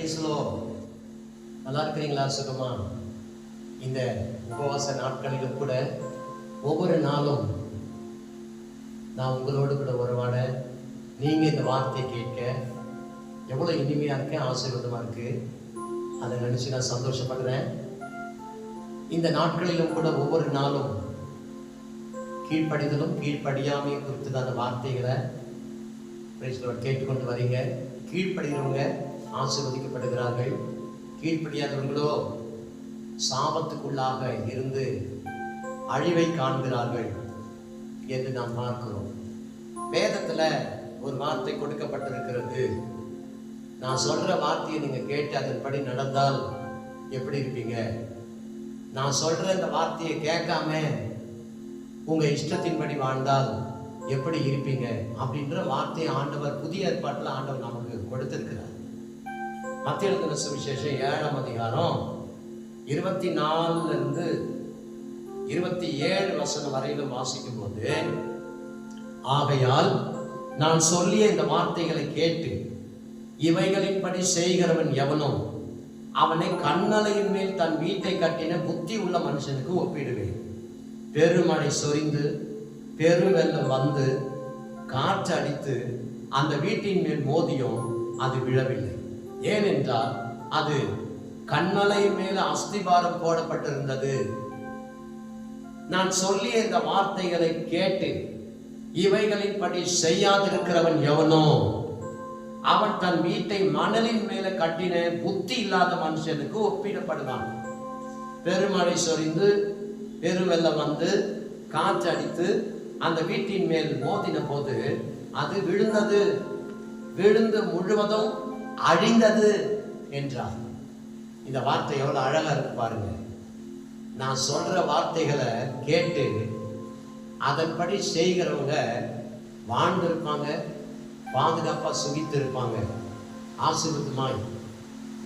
பிரைஸ்லோ. நல்லா இருக்கிறீங்களா? சுகமா? இந்த உபவாச நாட்களிலும் கூட ஒவ்வொரு நாளும் நான் உங்களோடு கூட உறவாட, நீங்கள் இந்த வார்த்தையை கேட்க எவ்வளோ இனிமையாக இருக்கு, ஆசீர்வாதமாக இருக்கு. அதை நினச்சி நான் சந்தோஷப்படுறேன். இந்த நாட்களிலும் கூட ஒவ்வொரு நாளும் கீழ்ப்படிதலும் கீழ்ப்படியாமையும் குறித்ததான வார்த்தைகளை கேட்டுக்கொண்டு வரீங்க. கீழ்ப்படுகிறவங்க ஆசீர்வதிக்கப்படுகிறார்கள், கீழ்ப்படியாதவர்களோ சாபத்துக்குள்ளாக இருந்து அழிவை காண்கிறார்கள் என்று நாம் பார்க்கிறோம். வேதத்துல ஒரு வார்த்தை கொடுக்கப்பட்டிருக்கிறது. நான் சொல்ற வார்த்தையை நீங்க கேட்டு அதன்படி நடந்தால் எப்படி இருப்பீங்க? நான் சொல்ற இந்த வார்த்தையை கேட்காம உங்க இஷ்டத்தின்படி வாழ்ந்தால் எப்படி இருப்பீங்க அப்படின்ற வார்த்தையை ஆண்டவர் புதிய ஏற்பாட்டில் ஆண்டவர் நமக்கு கொடுத்திருக்கிறார். மத்திய எழுதின சுவிசேஷம் 7ஆம் அதிகாரம் 24 27 வசனம் வரையிலும் வாசிக்கும் போது, ஆகையால் நான் சொல்லிய இந்த வார்த்தைகளை கேட்டு இவைகளின்படி செய்கிறவன் எவனோ அவனை கண்ணலையின் மேல் தன் வீட்டை கட்டின புத்தி உள்ள மனுஷனுக்கு ஒப்பிடுவேன். பெருமழை சொரிந்து பெருவெள்ளம் வந்து காற்று அடித்து அந்த வீட்டின் மேல் மோதியும் அது விழவில்லை. ஏனென்றால் அது கண்ணலையின் மேல அஸ்திபாரம் போடப்பட்டிருந்தது. நான் சொல்லிய இந்த வார்த்தைகளை கேட்டு இவைகளின்படி செய்யாதிருக்கிறவன் எவனோ அவன் தன் வீட்டை மணலின் மேல கட்டின புத்தி இல்லாத மனுஷனுக்கு ஒப்பிடப்படுவான். பெருமழை சொரிந்து பெருவெள்ளம் வந்து காற்று அடித்து அந்த வீட்டின் மேல் மோதின போது அது விழுந்தது, விழுந்து முழுவதும் அழிந்தது என்றார். இந்த வார்த்தை எவ்வளவு அழகா இருக்கு பாருங்க. நான் சொல்ற வார்த்தைகளை கேட்டு அதன்படி செய்கிறவங்க வாழ்ந்து இருப்பாங்க, பாதுகாப்பா சுகித்து இருப்பாங்க, ஆசீர்வாதமாய்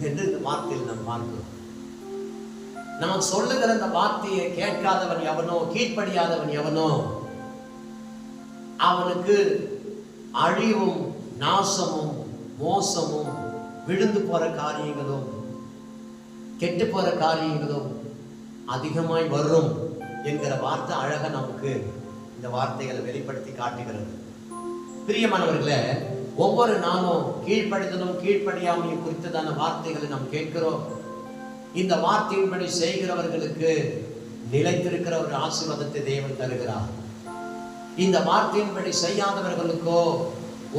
என்று இந்த வார்த்தையில் நாம் பார்க்கிறோம். நான் சொல்லுகிற இந்த வார்த்தையை கேட்காதவன் எவனோ, கீழ்ப்படியாதவன் எவனோ அவனுக்கு அழிவும் நாசமும் மோசமும் விழுந்து போற காரியங்களும் கெட்டு போற காரியங்களும் அதிகமாய் வரும் என்கிற வார்த்தை அழக நமக்கு இந்த வார்த்தைகளை வெளிப்படுத்தி காட்டுகிறது. பிரியமானவர்களே, ஒவ்வொரு நாளும் கீழ்ப்படிதலும் கீழ்ப்படியாமையும் குறித்ததான வார்த்தைகளை நாம் கேட்கிறோம். இந்த வார்த்தையின்படி செய்கிறவர்களுக்கு நிலைத்திருக்கிற ஒரு ஆசீர்வாதத்தை தேவன் தருகிறார். இந்த வார்த்தையின்படி செய்யாதவர்களுக்கோ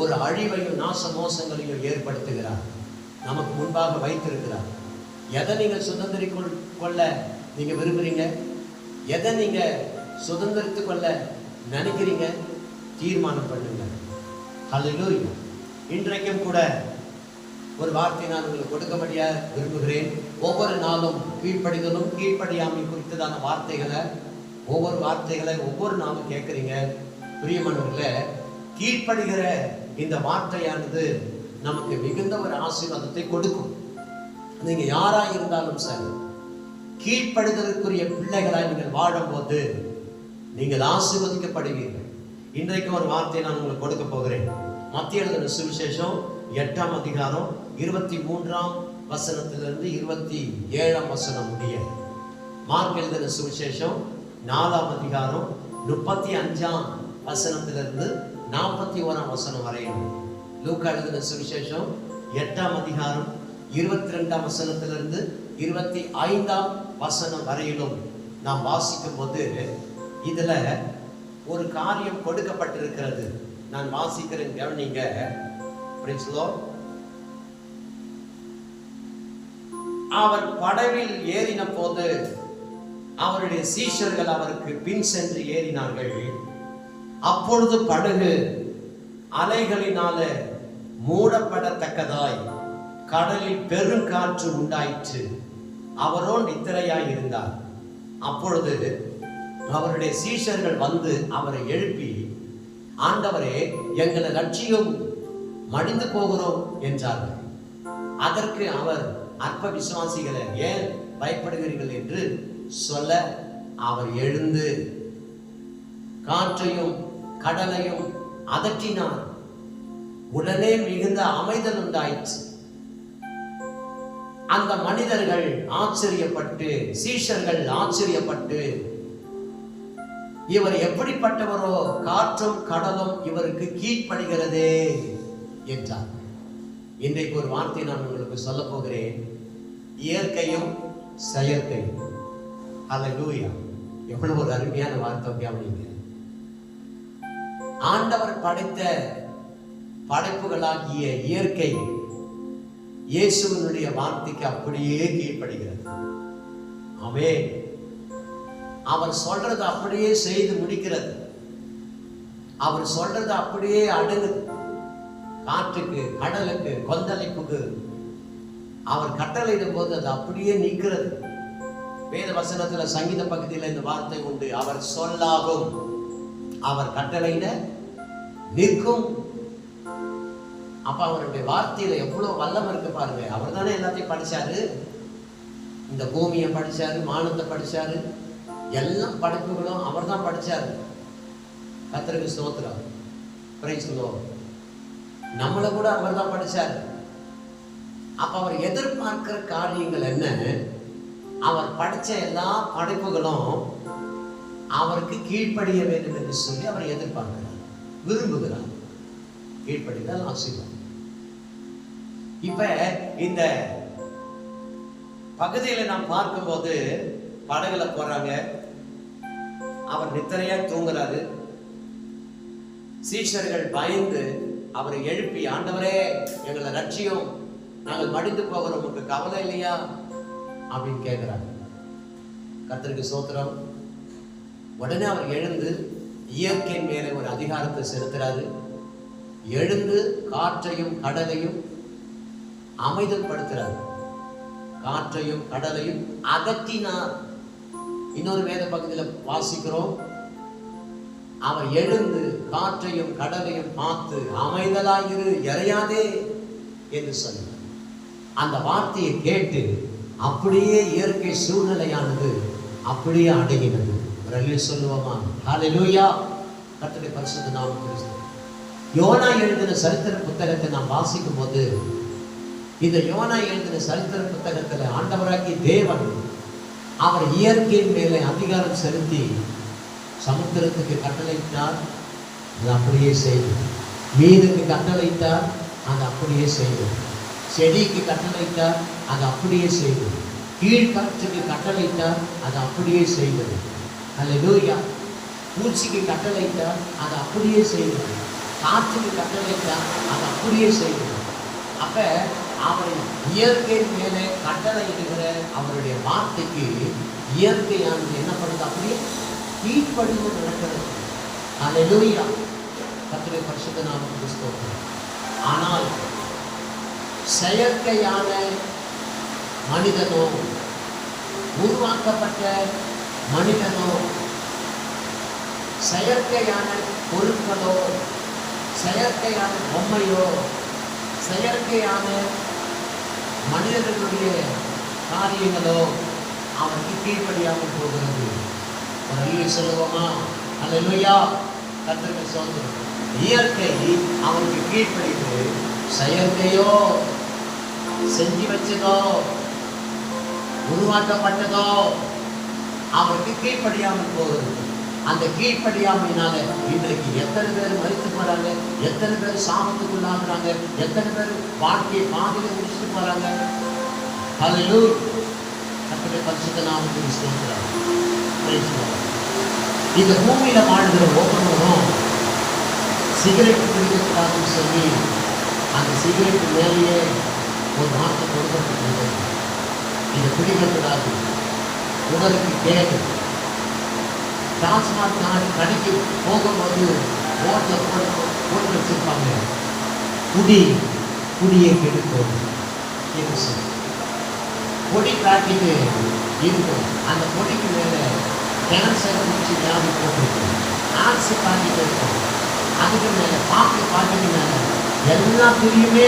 ஒரு அழிவையும் நாச மோசங்களையும் ஏற்படுத்துகிறார், நமக்கு முன்பாக வைத்திருக்கிறார். எதை நீங்க சுதந்திரிக்க கொள்ள நீங்க விரும்புறீங்க, எதை நீங்க சுதந்திரித்து கொள்ள நினைக்கிறீங்க, தீர்மானம் பண்ணுங்க. ஹல்லேலூயா. இன்றைக்கும் கூட ஒரு வார்த்தை நான் உங்களுக்கு கொடுக்கபடியா விரும்புகிறேன். ஒவ்வொரு நாளும் கீழ்ப்படிதலும் கீழ்ப்படியாமை குறித்ததான வார்த்தைகளை ஒவ்வொரு நாளும் கேட்குறீங்க. பிரியமானவர்களே, கீழ்ப்படுகிற இந்த வார்த்தையானது நமக்கு மிகுந்த ஒரு ஆசீர்வாதத்தை கொடுக்கும். நீங்க யாரா இருந்தாலும் சரி, கீழ்ப்படுதலுக்குரிய பிள்ளைகளாய் நீங்கள் வாழும்போது நீங்கள் ஆசீர்வதிக்கப்படுவீர்கள். இன்றைக்கு ஒரு வார்த்தையை நான் உங்களுக்கு கொடுக்க போகிறேன். மத்திய எழுதின சுவிசேஷம் 8ஆம் அதிகாரம் 23ஆம் வசனத்திலிருந்து 27ஆம் வசனம் முடிய, மார்க் எழுதின சுவிசேஷம் 4ஆம் அதிகாரம் 35ஆம் வசனத்திலிருந்து 41ஆம் வசனம் வரையும், லூக்கா எழுதின சுவிசேஷம் 8ஆம் அதிகாரம் 22ஆம் வசனத்திலிருந்து 25ஆம் வசனம் வரையிலும் நாம் வாசிக்கும் போது இதுல ஒரு காரியம் கொடுக்கப்பட்டிருக்கிறது. நான் வாசிக்கிறேன், கவனிங்க. அவர் படவில் ஏறின போது அவருடைய சீஷர்கள் அவருக்கு பின் சென்று ஏறினார்கள். அப்பொழுது படகு அலைகளினால மூடப்படத்தக்கதாய் கடலில் பெருங்காற்று உண்டாயிற்று. அவரோ நித்திரையாய் இருந்தார். அப்பொழுது அவருடைய சீஷர்கள் வந்து அவரை எழுப்பி, ஆண்டவரே, எங்களை ரட்சியும், மடிந்து போகிறோம் என்றார்கள். அதற்கு அவர், அற்ப விசுவாசிகளை, ஏன் பயப்படுகிறீர்கள் என்று சொல்ல, அவர் எழுந்து காற்றையும் கடலையும் அதட்டினார். உடனே மிகுந்த அமைதல் உண்டாயிற்று. அந்த மனிதர்கள் ஆச்சரியப்பட்டு, சீஷர்கள் ஆச்சரியப்பட்டு, இவர் எப்படிப்பட்டவரோ, காற்றும் கடலும் இவருக்கு கீழ்ப்படுகிறதே என்றார். இன்றைக்கு ஒரு வார்த்தை நான் உங்களுக்கு சொல்ல போகிறேன். இயற்கையும் செயற்கையும். ஹல்லேலூயா! எவ்வளவு ஒரு அருமையான வார்த்தை கவனிங்க. ஆண்டவர் படைத்த படைப்புகளாகிய இயற்கை இயேசுவினுடைய வார்த்தைக்கு அப்படியே கீழ்ப்படுகிறது. ஆமென். அவர் சொல்றது அப்படியே செய்து முடிக்கிறது. அவர் சொல்றது அப்படியே அடங்குது. காற்றுக்கு, கடலுக்கு, கொந்தளிப்புக்கு அவர் கட்டளையிடும் போது அது அப்படியே நிற்கிறது. வேத வசனத்துல சங்கீத பகுதியில் இந்த வார்த்தை உண்டு. அவர் சொல்லாகும், அவர் கட்டளையிட நிற்கும். அப்ப அவருடைய வார்த்தையில எவ்வளவு வல்லம் இருக்கு பாருங்க. அவர் தானே எல்லாத்தையும் படிச்சாரு. இந்த பூமியை படிச்சாரு, வானத்தை படிச்சாரு, எல்லாம் படைப்புகளும் அவர் தான் படிச்சாரு. கர்த்தருக்கு ஸ்தோத்திரம். Praise the Lord. நம்மளை கூட அவர் தான் படிச்சாரு. அப்ப அவர் எதிர்பார்க்கிற காரியங்கள் என்ன? அவர் படிச்ச எல்லா படைப்புகளும் அவருக்கு கீழ்ப்படிய வேண்டும் என்று சொல்லி அவர் எதிர்பார்க்கிறார், விரும்புகிறார். கீழ்ப்படிதான் ஆசீர்வாதம். இப்ப இந்த பகுதியில நாம் பார்க்கும்போது படகுல போறாங்க. அவர் நித்திரையா தூங்குறாரு. சீஷர்கள் பயந்து அவரை எழுப்பி, ஆண்டவரே எங்களை ரட்சியும், நாங்கள் மடிந்து போகிறோம், உங்களுக்கு கவலை இல்லையா அப்படின்னு கேட்கிறாங்க. கர்த்தருக்கு ஸ்தோத்திரம். உடனே அவர் எழுந்து இயற்கையின் மேலே ஒரு அதிகாரத்தை செலுத்துறாரு. எழுந்து காற்றையும் கடலையும் அமைதல்படுத்துறார். காற்றையும் கடலையும் அகற்றினார். இன்னொரு வேத பகுதியில் வாசிக்கிறோம், அவர் எழுந்து காற்றையும் கடலையும் பார்த்து அமைதலாயிரு, எறையாதே என்று சொன்னார். அந்த வார்த்தையை கேட்டு அப்படியே இயற்கை சூழ்நிலையானது அப்படியே அடங்கினது. சொல்லுவோமா? ஹல்லேலூயா! கர்த்தருடைய பரிசுத்த நாமம் கிறிஸ்து. யோனா எழுதின சரித்திர புத்தகத்தை நாம் வாசிக்கும் போது, இந்த யோனா எழுதின சரித்திர புத்தகத்தில் ஆண்டவராகிய தேவன் அவர் இயற்கையின் மேலே அதிகாரம் செலுத்தி சமுத்திரத்துக்கு கட்டளையிட்டார், அது அப்படியே செய்தது. மீனுக்கு கட்டளையிட்டார், அது அப்படியே செய்தது. செடிக்கு கட்டளையிட்டார், அது அப்படியே செய்தது. கீழ்காற்றுக்கு கட்டளையிட்டார், அது அப்படியே செய்தது. ஹல்லேலூயா! பூச்சிக்கு கட்டளையிட்டார், அது அப்படியே செய்தது. காற்றுக்கு கட்டளையிட்டார், அது அப்படியே செய்தது. அப்ப அவர் இயற்கையின் மேலே கட்டளையிடுகிற அவருடைய வார்த்தைக்கு இயற்கையானது என்ன பண்ணுது? அப்படியே கீழ்ப்படிந்து நடக்கிறது. ஹல்லேலூயா! கர்த்தருடைய பரிசுத்த நாமத்துக்கு ஸ்தோத்திரம். ஆனால் செயற்கையான மனிதனோ, உருவாக்கப்பட்ட மனிதனோ, செயற்கையான பொருட்களோ, செயற்கையான பொம்மையோ, செயற்கையான மனிதர்களுடைய காரியங்களோ அவருக்கு கீழ்ப்படியாமல் போகிறது. ஒரு அல்லேலூயா சொல்லுவோமா? அல்லேலூயா! கர்த்தருக்கு ஸ்தோத்திரம். இயற்கை அவருக்கு கீழ்ப்படிந்து, செயற்கையோ, செஞ்சு வச்சதோ, உருவாக்கப்பட்டதோ அவருக்கு கீழ்ப்படியாமல் போகிறது. அந்த கீழ்ப்படியாமையினால இன்றைக்கு எத்தனை பேர் மரித்து போறாங்க, எத்தனை பேர் சாபத்துக்குள்ளாகிறாங்க, எத்தனை பேர் வாழ்க்கையை பாதியில முடிச்சுட்டு போறாங்க. ஹல்லேலூயா! கர்த்தருடைய பரிசுத்த நாமத்துக்கு ஸ்தோத்திரம். Praise the Lord. இந்த பூமியில வாழ்கிற ஒவ்வொருவரும் சிகரெட் பிடிக்கக்கூடாதுன்னு சொல்லி அந்த சிகரெட் மேலேயே ஒரு வார்த்தை கொடுக்கப்பட்டது. இதை பிடிக்கக்கூடாது, உடலுக்கு கேடு. டாஸ்மாக் கடைக்கு போகும்போது ஓட்டில் போட்டு வச்சிருப்பாங்க, குடியை கெடுக்கும் என்று சொல்லி. பொடி பாக்கெட்டு இருக்கும், அந்த பொடிக்கு மேலே கேன்சர் முடிச்சு வியாதி போட்டிருக்கும். ஆக்சி பாக்கெட் இருக்கும், அதுக்கு மேலே பாக்கெட்டு மேலே எல்லாத்துலேயுமே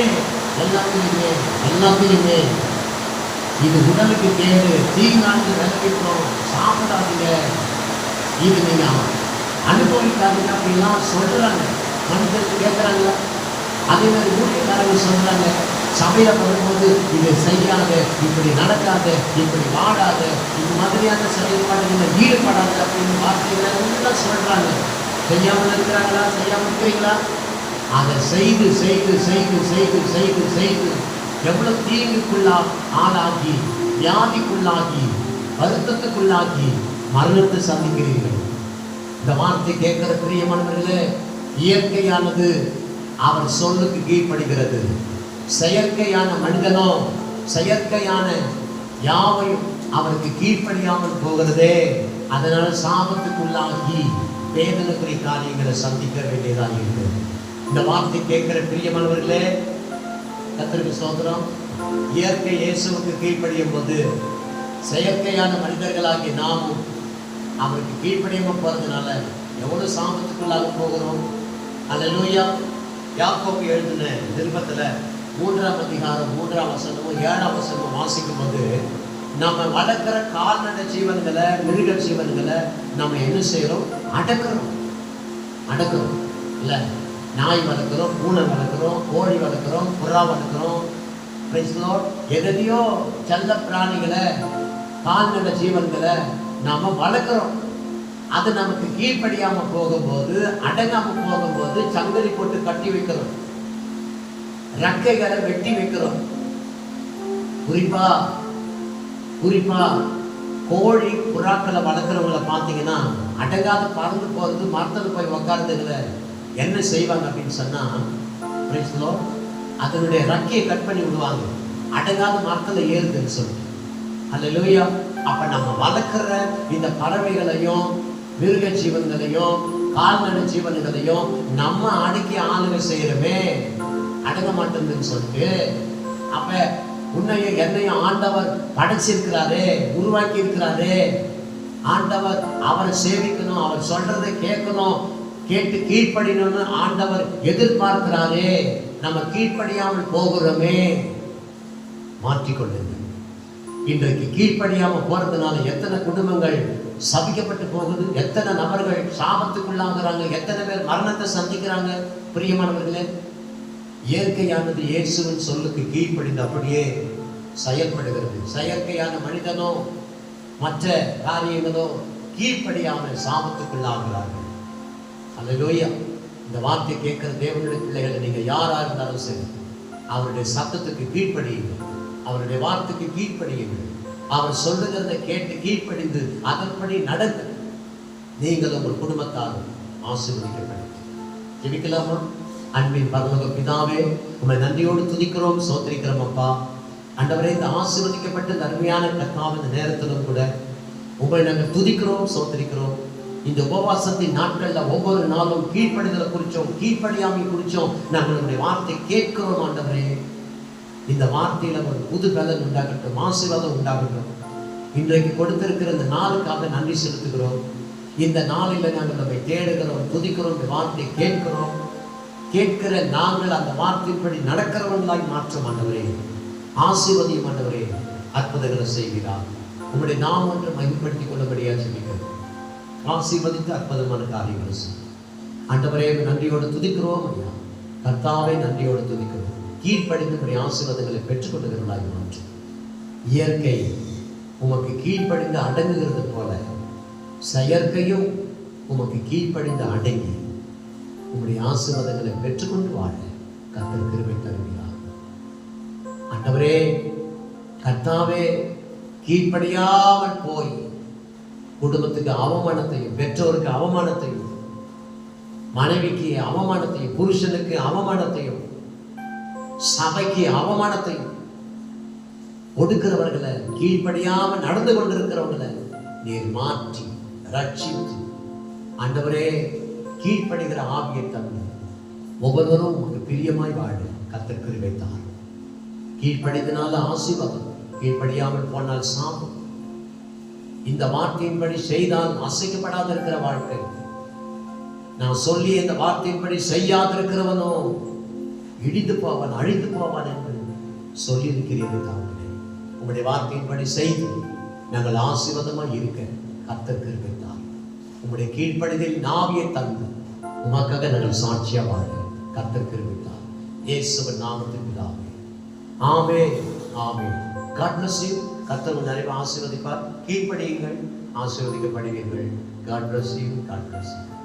இது உடலுக்கு கேடு, தீங்கானது விளைவிக்கும், சாப்பிடாதீங்க, இது நீங்க அனுபவிக்காதீங்க அப்படிலாம் சொல்றாங்க. மனிதர்கள் கேட்கறாங்க. அதே மாதிரி ஊழியக்காரங்க சொல்றாங்க, சபையில வரும்போது இதை செய்யாத, இப்படி நடக்காத, இப்படி வாடாத, இது மாதிரியான செயல்பாடுகளில் ஈடுபடாத அப்படின்னு வார்த்தைகளை எல்லாம் சொல்றாங்க. செய்யாமல் இருக்கிறாங்களா? செய்யாமல் இருக்கிறீங்களா? அதை செய்து செய்து செய்து செய்து செய்து செய்து எவ்வளவு தீங்குக்குள்ளா ஆளாகி, வியாதிக்குள்ளாகி, வருத்தத்துக்குள்ளாகி மரணத்தை சந்திக்கிறீர்கள். இந்த வார்த்தை கேட்கிற பிரியமானவர்களே, இயற்கையானது அவர் சொல்லுக்கு கீழ்ப்படுகிறது. செயற்கையான மனிதனோ செயற்கையான யாவையும் அவருக்கு கீழ்ப்படியாமல் போகிறதே. அதனால சாபத்துக்குள்ளாகி வேதனைக்குரிய காரியங்களை சந்திக்க வேண்டியதாக இருக்கிறது. இந்த வார்த்தை கேட்கிற பிரியமானவர்களே, கர்த்தருக்கு ஸ்தோத்திரம். இயற்கை இயேசுவுக்கு கீழ்ப்படியும் போது செயற்கையான மனிதர்களாகிய நாமும் அவருக்கு கீழ்ப்படியாம போறதுனால எவ்வளவு சாபத்துக்குள்ளாக போகிறோம். அல்லேலூயா. யாக்கோபு எழுதின நிருபத்துல 3ஆம் அதிகாரம் 3ஆம் வசனமும் 7ஆம் வசனமும் வாசிக்கும் போது, நம்ம வளர்க்கிற கால்நடை ஜீவன்களை, மிருக ஜீவன்களை நம்ம என்ன செய்யறோம்? அடக்கிறோம் இல்ல. நாய் வளர்க்கிறோம், பூனை வளர்க்கிறோம், கோழி வளர்க்கிறோம், புறா வளர்க்கிறோம், எதையோ செல்ல பிராணிகளை, கால்நடை ஜீவன்களை நாம வளர்க்கிறோம். அது நமக்கு கீழ்ப்படியாம போகும்போது, அடங்காம போகும்போது சங்கிலி போட்டு கட்டி வைக்கிறோம், ரெக்கைகளை வெட்டி வைக்கிறோம். குறிப்பா கோழி புறாக்களை வளர்க்குறவங்களை பார்த்தீங்கன்னா, அடங்காத பறந்து போறது, மரத்தில் போய் உக்கார்ந்துல என்ன செய்வாங்க அப்படின்னு சொன்னா, அதனுடைய ரெக்கையை கட் பண்ணி விடுவாங்க, அடங்காத மரத்துல ஏறுதுன்னு சொல்லிட்டு. அல்லேலூயா. அப்ப நம்ம வளர்க்கிற இந்த பறவைகளையும் மிருக ஜீவன்களையும் கால்நடை ஜீவன்களையும் நம்ம அடக்கி ஆளுகை செய்யறமே, அடங்க மாட்டேங்குதுன்னு சொல்லிட்டு. அப்ப உன்னையும் என்னையும் ஆண்டவர் படைச்சிருக்கிறாரே, உருவாக்கி இருக்கிறாரே. ஆண்டவர் அவரை சேவிக்கணும், அவர் சொல்றதை கேட்கணும், கேட்டு கீழ்ப்படினு ஆண்டவர் எதிர்பார்க்கிறாரே. நம்ம கீழ்ப்படியாமல் போகிறோமே. மாற்றிக்கொள்ளுங்க. இன்றைக்கு கீழ்ப்படியாம போறதுனால எத்தனை குடும்பங்கள் சபிக்கப்பட்டு போகுது, எத்தனை நபர்கள் சாபத்துக்குள்ளாகிறாங்க, எத்தனை பேர் மரணத்தை சந்திக்கிறாங்க. பிரியமானவர்களே, இயற்கையானது இயேசுவின் சொல்லுக்கு கீழ்ப்படிந்து அப்படியே செயல்படுகிறது. செயற்கையான மனிதனோ மற்ற காரியங்களோ கீழ்ப்படியாமல் சாபத்துக்குள்ளாகிறார்கள். அல்லேலூயா. இந்த வார்த்தை கேட்கிற தேவனுடைய பிள்ளைகளை நீங்க யாரா இருந்தாலும் சரி, அவருடைய சத்தத்துக்கு கீழ்ப்படியுங்கள், அவருடைய வார்த்தைக்கு கீழ்ப்படியுங்கள். அவர் சொல்லுகிறதை கேட்டு கீழ்ப்படிந்து அதன்படி நடக்க நீங்கள் உங்கள் குடும்பத்தாரும் ஆசீர்வதிக்கப்படும். ஜெபிக்கலாமா? அன்பின் பரலோக பிதாவே, உம்மை நன்றியோடு துதிக்கிறோம், சோத்திரிக்கிறோம். அப்பா ஆண்டவரே, இந்த ஆசீர்வதிக்கப்பட்ட அருமையான கர்த்தாவின் நேரத்திலும் கூட உங்களை நாங்கள் துதிக்கிறோம், சோத்திரிக்கிறோம். இந்த உபவாசத்தின் நாட்கள்ல ஒவ்வொரு நாளும் கீழ்ப்படிதலை குறிச்சோம், கீழ்ப்படியாமை குறிச்சோம் நாங்கள் உங்களுடைய வார்த்தை கேட்கிறோம். ஆண்டவரே, இந்த வார்த்தையில ஒரு புது பலன் உண்டாகட்டும், ஆசீர்வாதம் உண்டாகட்டும். இன்றைக்கு கொடுத்திருக்கிற இந்த நாளுக்காக நன்றி செலுத்துகிறோம். இந்த நாளில் நாங்கள் நம்மை தேடுகிறோம், துதிக்கிறோம், இந்த வார்த்தை கேட்கிறோம். கேட்கிற நாங்கள் அந்த வார்த்தைப்படி நடக்கிறவர்களாய் மாற்றம். ஆண்டவரே, ஆசீர்வதியும். ஆண்டவரே, அற்புதங்களை செய்கிறார். உங்களுடைய நாம் ஒன்று மகிமைப்படுத்திக் கொள்ளபடியா சொல்லிக்கிறோம். ஆசீர்வதித்து அற்புதமான காரியங்களை செய்யும். ஆண்டவரே, நன்றியோடு துதிக்கிறோம். ஐயா கர்த்தாவே, நன்றியோடு துதிக்கிறோம். கீழ்ப்படிந்து ஆசீர்வாதங்களை பெற்றுக்கொள்ளுகிறவர்களாய் மாற்றும். இயற்கை உமக்கு கீழ்ப்படிந்து அடங்குகிறது போல செயற்கையும் உமக்கு கீழ்ப்படிந்து அடங்கி உங்களுடைய ஆசீர்வாதங்களை பெற்றுக்கொண்டு வாழ கர்த்தர் கிருபை தருகிறார். ஆண்டவரே, கர்த்தாவே, கீழ்ப்படியாமல் போய் குடும்பத்துக்கு அவமானத்தையும், பெற்றோருக்கு அவமானத்தையும், மனைவிக்கு அவமானத்தையும், புருஷனுக்கு அவமானத்தையும், சபைக்கு அவமானத்தையும் ஒடுக்கிறவர்களை, கீழ்ப்படியாம நடந்து கொண்டிருக்கிறவர்களை நீர் மாற்றி ரட்சித்து ஆண்டவரே கீழ்ப்படுகிற ஆவியை தந்து ஒவ்வொருவரும் உங்களுக்கு பிரியமாய் வாழ கர்த்தர் கிருபை தார். கீழ்ப்படிதனால ஆசீர்வாதம், கீழ்ப்படியாமல் போனால் சாபம். இந்த வார்த்தையின்படி செய்தால் அசைக்கப்படாத இருக்கிற வாழ்க்கை. நான் சொல்லி இந்த வார்த்தையின்படி செய்யாதிருக்கிறவனோ இடிந்து போவான், அழிந்து போவான் என்று சொல்லியிருக்கிறீர்கள். தாங்களே உங்களுடைய வார்த்தையின்படி செய்து நாங்கள் ஆசீர்வாதமாய் இருக்க கர்த்தர் கிருபை தார். உங்களுடைய கீழ்ப்படிதல் நாவியை தந்து உமக்காக நாங்கள் சாட்சியா வாழ கர்த்தர் கிருபை தார். இயேசுவின் நாமத்தில் பிதாவே, ஆமென், ஆமென். God bless you. கர்த்தர் உங்கள் நிறைய ஆசீர்வதிப்பார். கீழ்ப்படியுங்கள், ஆசீர்வதிக்கப்படுவீர்கள். God bless you. God bless you.